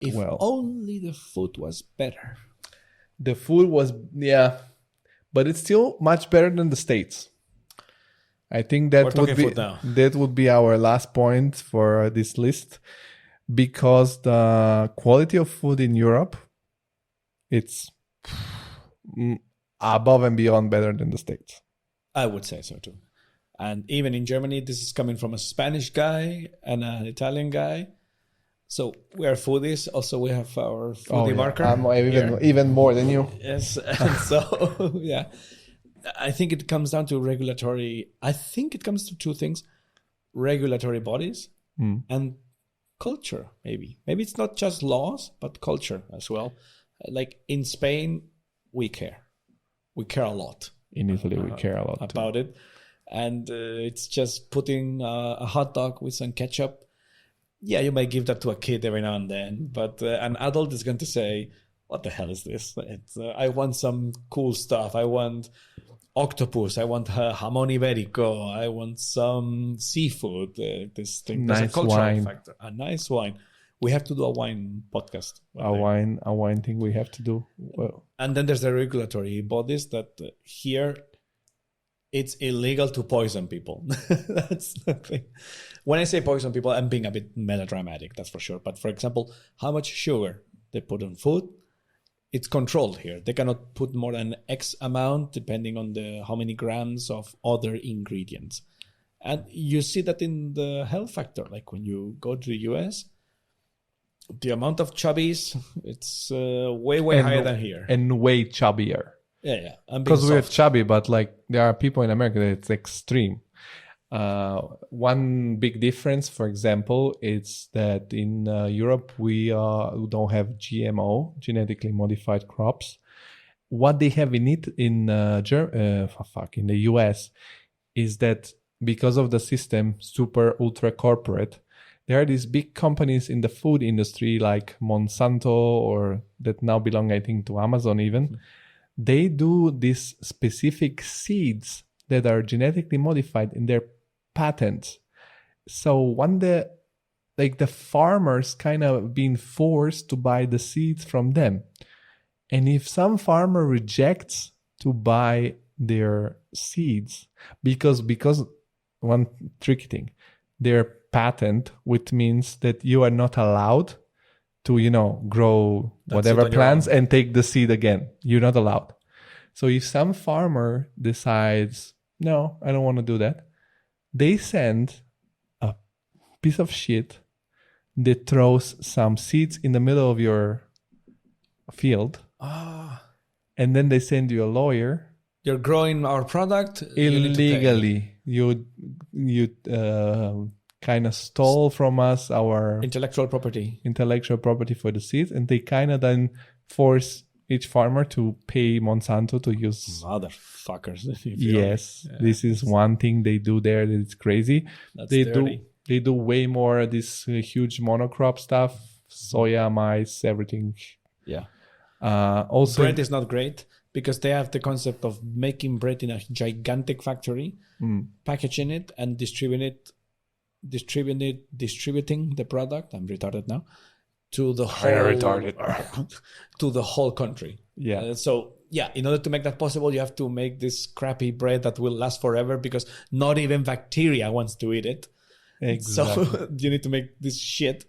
If only the food was better. The food was, but it's still much better than the States. I think that would be our last point for this list, because the quality of food in Europe, it's above and beyond better than the States. I would say so too. And even in Germany, this is coming from a Spanish guy and an Italian guy. So we are foodies. Also, we have our foodie marker. I'm even more than you. Yes. And so, yeah. I think it comes down to regulatory. I think it comes to two things: regulatory bodies and culture. Maybe it's not just laws, but culture as well. Like in Spain, we care a lot. In Italy, we care a lot about it, and it's just putting a hot dog with some ketchup. Yeah, you might give that to a kid every now and then, but an adult is going to say, "What the hell is this? I want some cool stuff. I want octopus. I want jamón ibérico. I want some seafood." This thing, nice there's a cultural wine. factor. A nice wine. We have to do a wine podcast. A wine thing we have to do. Well, and then there's the regulatory bodies that here it's illegal to poison people. That's the thing. When I say poison people, I'm being a bit melodramatic, that's for sure. But for example, how much sugar they put on food, it's controlled here. They cannot put more than X amount depending on how many grams of other ingredients. And you see that in the health factor. Like when you go to the US, the amount of chubbies, it's way higher than here. And way chubbier. Yeah. Because we're chubby, but like there are people in America that it's extreme. One big difference, for example, is that in Europe we don't have GMO, genetically modified crops. What they have in the US is that because of the system, super ultra corporate, there are these big companies in the food industry like Monsanto, or that now belong, I think, to Amazon even. They do these specific seeds that are genetically modified in their patents. So the farmers kind of being forced to buy the seeds from them. And if some farmer rejects to buy their seeds, because one tricky thing, their patent, which means that you are not allowed to, grow whatever plants and take the seed again. You're not allowed. So if some farmer decides, no, I don't want to do that, they send a piece of shit that throws some seeds in the middle of your field. And then they send you a lawyer. You're growing our product illegally. You kind of stole from us our intellectual property for the seeds, and they kind of then force each farmer to pay Monsanto to use. Motherfuckers. Yes, this is one thing they do there that is crazy. They do way more this huge monocrop stuff, soya, maize, everything. Yeah. Also, bread is not great because they have the concept of making bread in a gigantic factory, packaging it and distributing the product. I'm retarded now. To the whole country. Yeah. In order to make that possible, you have to make this crappy bread that will last forever because not even bacteria wants to eat it. Exactly. So you need to make this shit.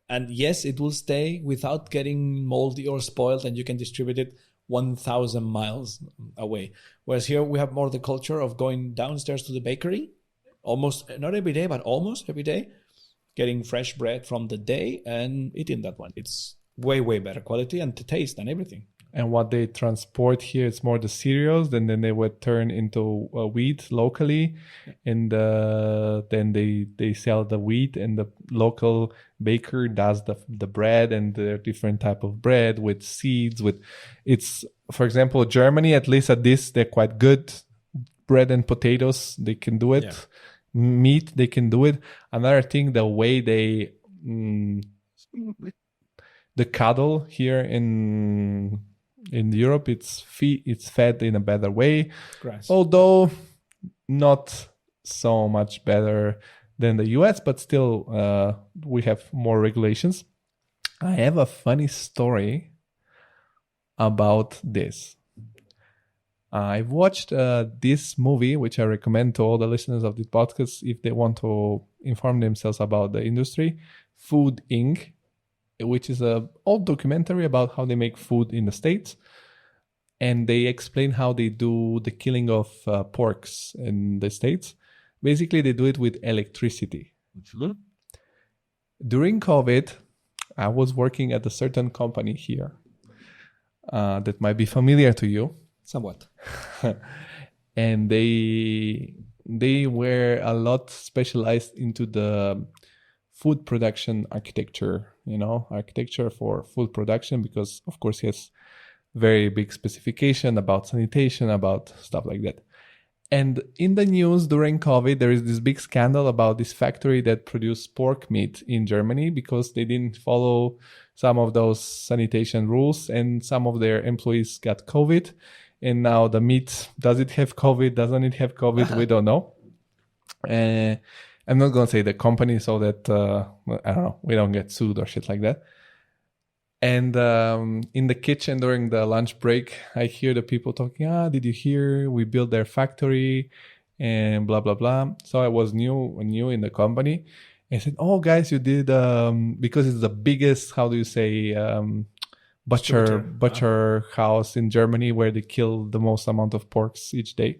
And yes, it will stay without getting moldy or spoiled, and you can distribute it 1,000 miles away. Whereas here we have more the culture of going downstairs to the bakery, almost, not every day, but almost every day, getting fresh bread from the day and eating that one. It's way better quality and the taste and everything. And what they transport here is more the cereals, and then they would turn into wheat locally, and then they sell the wheat, and the local baker does the bread, and there are different type of bread with seeds. It's, for example, Germany, at least at this, they're quite good. Bread and potatoes, they can do it. Yeah. Meat, they can do it. Another thing, the way they the cattle here in Europe, it's fed in a better way. Grass. Although not so much better than the US, but still we have more regulations. I have a funny story about this. I've watched this movie, which I recommend to all the listeners of this podcast if they want to inform themselves about the industry, Food Inc., which is an old documentary about how they make food in the States. And they explain how they do the killing of porks in the States. Basically, they do it with electricity. During COVID, I was working at a certain company here that might be familiar to you. Somewhat. And they were a lot specialized into the food production architecture, architecture for food production, because of course he has very big specification about sanitation, about stuff like that. And in the news during COVID, there is this big scandal about this factory that produced pork meat in Germany because they didn't follow some of those sanitation rules, and some of their employees got COVID. And now the meat, does it have COVID? Doesn't it have COVID? We don't know. I'm not going to say the company so that, I don't know, we don't get sued or shit like that. And in the kitchen during the lunch break, I hear the people talking, did you hear? We built their factory and blah, blah, blah. So I was new in the company. I said, oh, guys, you did, because it's the biggest, how do you say, butcher house in Germany where they kill the most amount of porks each day.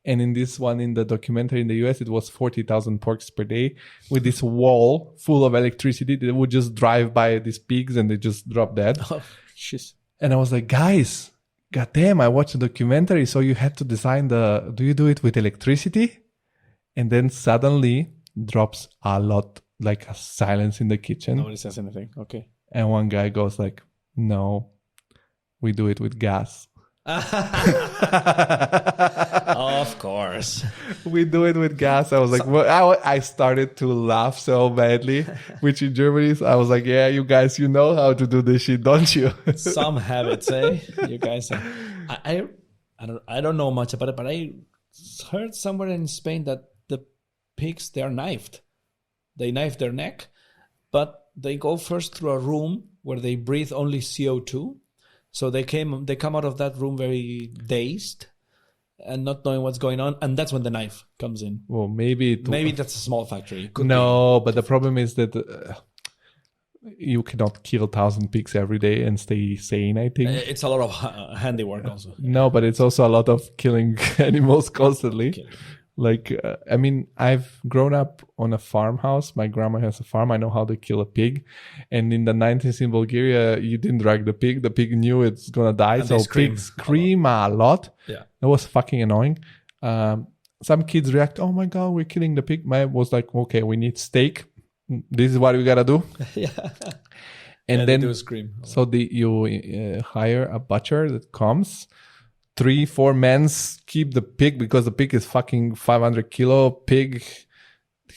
And in this one, in the documentary in the US, it was 40,000 porks per day with this wall full of electricity. They would just drive by these pigs and they just drop dead. Oh, jeez. And I was like, guys, goddamn, I watched the documentary. So you had to design do you do it with electricity? And then suddenly drops a lot, like a silence in the kitchen. Nobody says anything. Okay. And one guy goes like, no, we do it with gas. Of course. We do it with gas. I was like, well, I started to laugh so badly, which in Germany, I was like, yeah, you guys, you know how to do this shit, don't you? Some habits, eh? You guys. I don't know much about it, but I heard somewhere in Spain that the pigs, they're knifed. They knife their neck, but they go first through a room where they breathe only CO2. So they come out of that room very dazed and not knowing what's going on, and that's when the knife comes in. Well, maybe that's a small factory. But the problem is that you cannot kill 1,000 pigs every day and stay sane, I think. It's a lot of handiwork also. No, but it's also a lot of killing animals constantly. Like, I've grown up on a farmhouse. My grandma has a farm. I know how to kill a pig. And in the 90s in Bulgaria, you didn't drag the pig. The pig knew it's going to die. And so pigs scream a lot. Yeah. It was fucking annoying. Some kids react, oh my God, we're killing the pig. Mine was like, okay, we need steak. This is what we got to do. Yeah. And then, they do scream. So you hire a butcher that comes. 3-4 men keep the pig because the pig is fucking 500 kilo pig.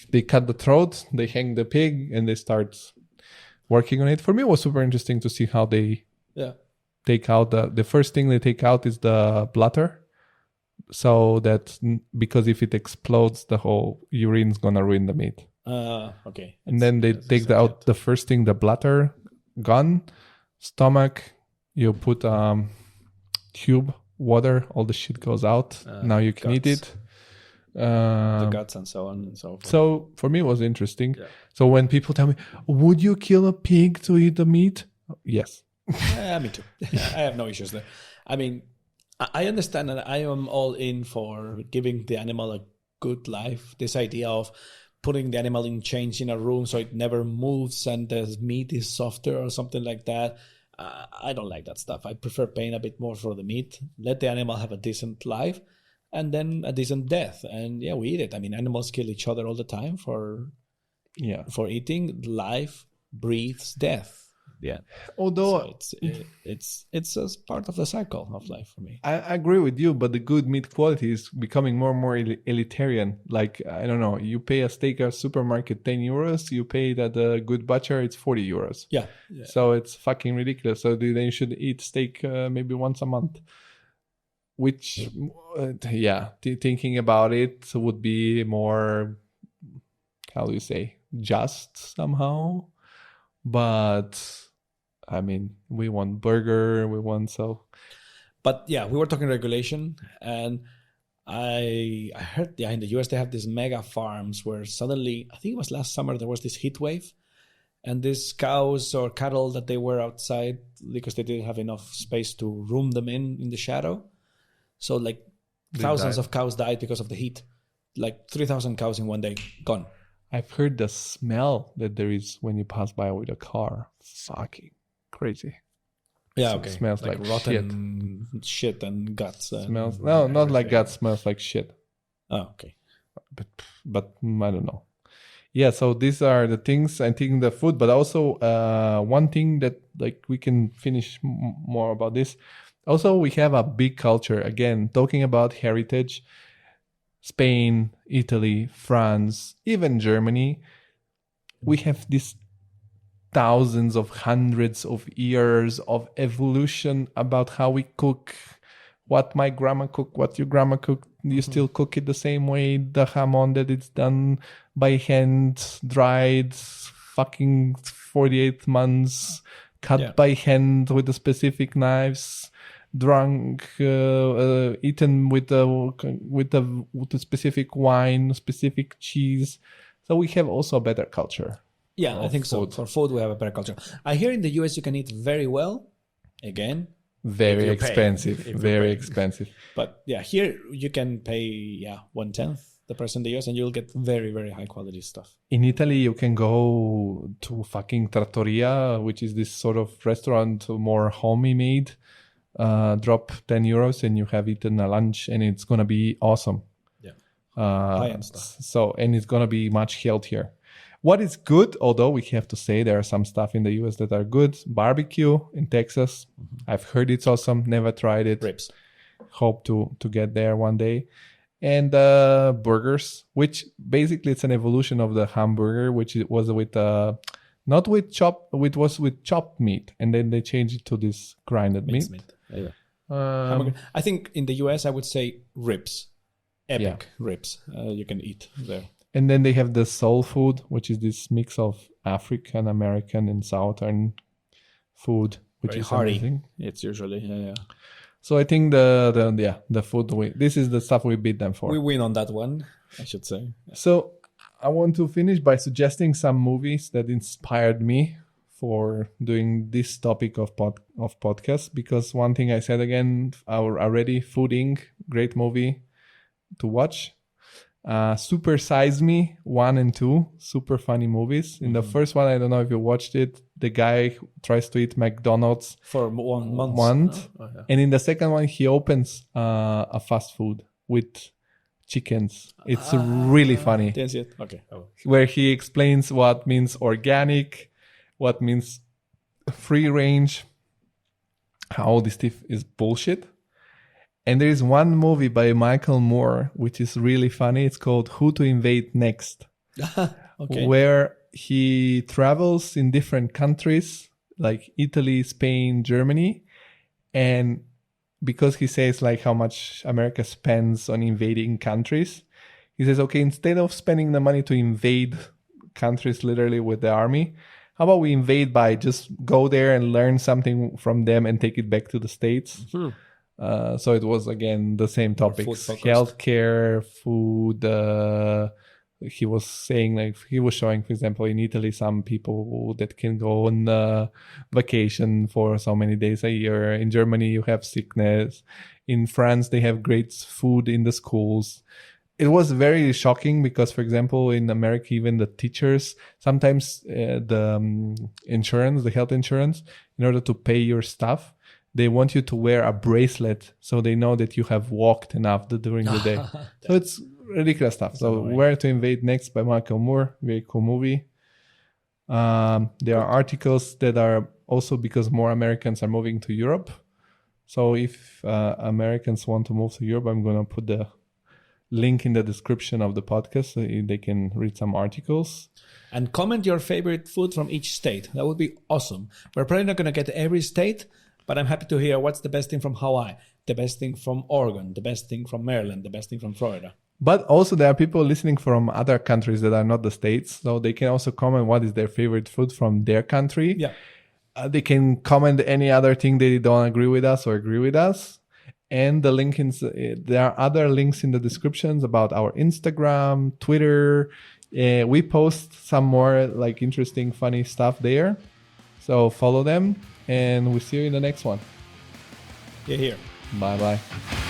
They cut the throat, they hang the pig, and they start working on it. For me, it was super interesting to see how they take out the first thing they take out is the bladder. So that because if it explodes, the whole urine's gonna ruin the meat. Okay. And then they take out the first thing, the bladder, gun, stomach. You put tube. Water, all the shit goes out. Now you can eat it. The guts and so on and so forth. So for me, it was interesting. Yeah. So when people tell me, would you kill a pig to eat the meat? Yes. Me too. I have no issues there. I mean, I understand and I am all in for giving the animal a good life. This idea of putting the animal in chains in a room so it never moves and the meat is softer or something like that. I don't like that stuff. I prefer paying a bit more for the meat. Let the animal have a decent life and then a decent death. And yeah, we eat it. I mean, animals kill each other all the time for eating. Life breathes death. Yeah. Although so it's a part of the cycle of life for me. I agree with you, but the good meat quality is becoming more and more elitarian. Like, I don't know, you pay a steak at a supermarket 10 euros, you pay at a good butcher, it's 40 euros. Yeah. So it's fucking ridiculous. So then you should eat steak maybe once a month. Which, thinking about it would be more, how do you say, just somehow. But I mean, we want burger, we want so. But yeah, we were talking regulation, and I heard in the US they have these mega farms where suddenly, I think it was last summer, there was this heat wave, and these cows or cattle that they were outside because they didn't have enough space to room them in the shadow. So like thousands of cows died because of the heat. Like 3,000 cows in one day, gone. I've heard the smell that there is when you pass by with a car. Fucking crazy. Yeah, So okay. It smells like rotten shit and guts. Smells no, not like guts. Smells like shit. Oh, okay. But I don't know. Yeah, so these are the things. I think the food, but also one thing that like we can finish more about this. Also, we have a big culture. Again, talking about heritage. Spain, Italy, France, even Germany, we have these thousands of hundreds of years of evolution about how we cook, what my grandma cooked, what your grandma cooked. You still cook it the same way. The jamon that it's done by hand, dried, fucking 48 months, cut by hand with the specific knives. Drunk, eaten with the specific wine, specific cheese. So we have also a better culture. Yeah, I think so. For food, we have a better culture. I hear in the US you can eat very well. Again, very expensive, very expensive. But yeah, here you can pay 1/10 the price in the US, and you'll get very, very high quality stuff. In Italy, you can go to fucking trattoria, which is this sort of restaurant more homey made. Drop 10 euros and you have eaten a lunch, and it's gonna be awesome. Yeah, high-end stuff. So, and it's gonna be much healthier. What is good, although we have to say there are some stuff in the US that are good. Barbecue in Texas, I've heard it's awesome. Never tried it. Ribs. Hope to get there one day. And burgers, which basically it's an evolution of the hamburger, which it was with not with it was with chopped meat, and then they changed it to this grinded meat. Yeah. I think in the US, I would say ribs, epic ribs. You can eat there. And then they have the soul food, which is this mix of African American and Southern food, which very is hearty. amazing. It's usually So I think the food this is the stuff we beat them for. We win on that one, I should say. So I want to finish by suggesting some movies that inspired me for doing this topic of podcast, because one thing I said again, already Food Inc., great movie to watch. Super Size Me 1 and 2, super funny movies. In the first one, I don't know if you watched it, the guy tries to eat McDonald's for 1 month. And in the second one, he opens a fast food with chickens. It's really funny. Didn't see it? Okay. Where he explains what means organic, what means free range, how all this stuff is bullshit. And there is one movie by Michael Moore, which is really funny. It's called Who to Invade Next, where he travels in different countries like Italy, Spain, Germany. And because he says like how much America spends on invading countries, he says, okay, instead of spending the money to invade countries literally with the army, how about we invade by just go there and learn something from them and take it back to the States? Mm-hmm. So it was, again, the same topics, healthcare, food. He was saying, like, he was showing, for example, in Italy, some people that can go on vacation for so many days a year. In Germany, you have sickness. In France, they have great food in the schools. It was very shocking because, for example, in America, even the teachers, sometimes the insurance, the health insurance, in order to pay your stuff, they want you to wear a bracelet so they know that you have walked enough during the day. So it's ridiculous stuff. So Where to Invade Next by Michael Moore, very cool movie. There are articles that are also because more Americans are moving to Europe. So if Americans want to move to Europe, I'm going to put the link in the description of the podcast so they can read some articles. And comment your favorite food from each state. That would be awesome. We're probably not going to get every state, but I'm happy to hear what's the best thing from Hawaii, the best thing from Oregon, the best thing from Maryland, the best thing from Florida. But also there are people listening from other countries that are not the States. So they can also comment what is their favorite food from their country. Yeah. They can comment any other thing they don't agree with us or agree with us. And the link there are other links in the descriptions about our Instagram, Twitter. We post some more like interesting, funny stuff there. So follow them, and we'll see you in the next one. Yeah, here. Bye-bye.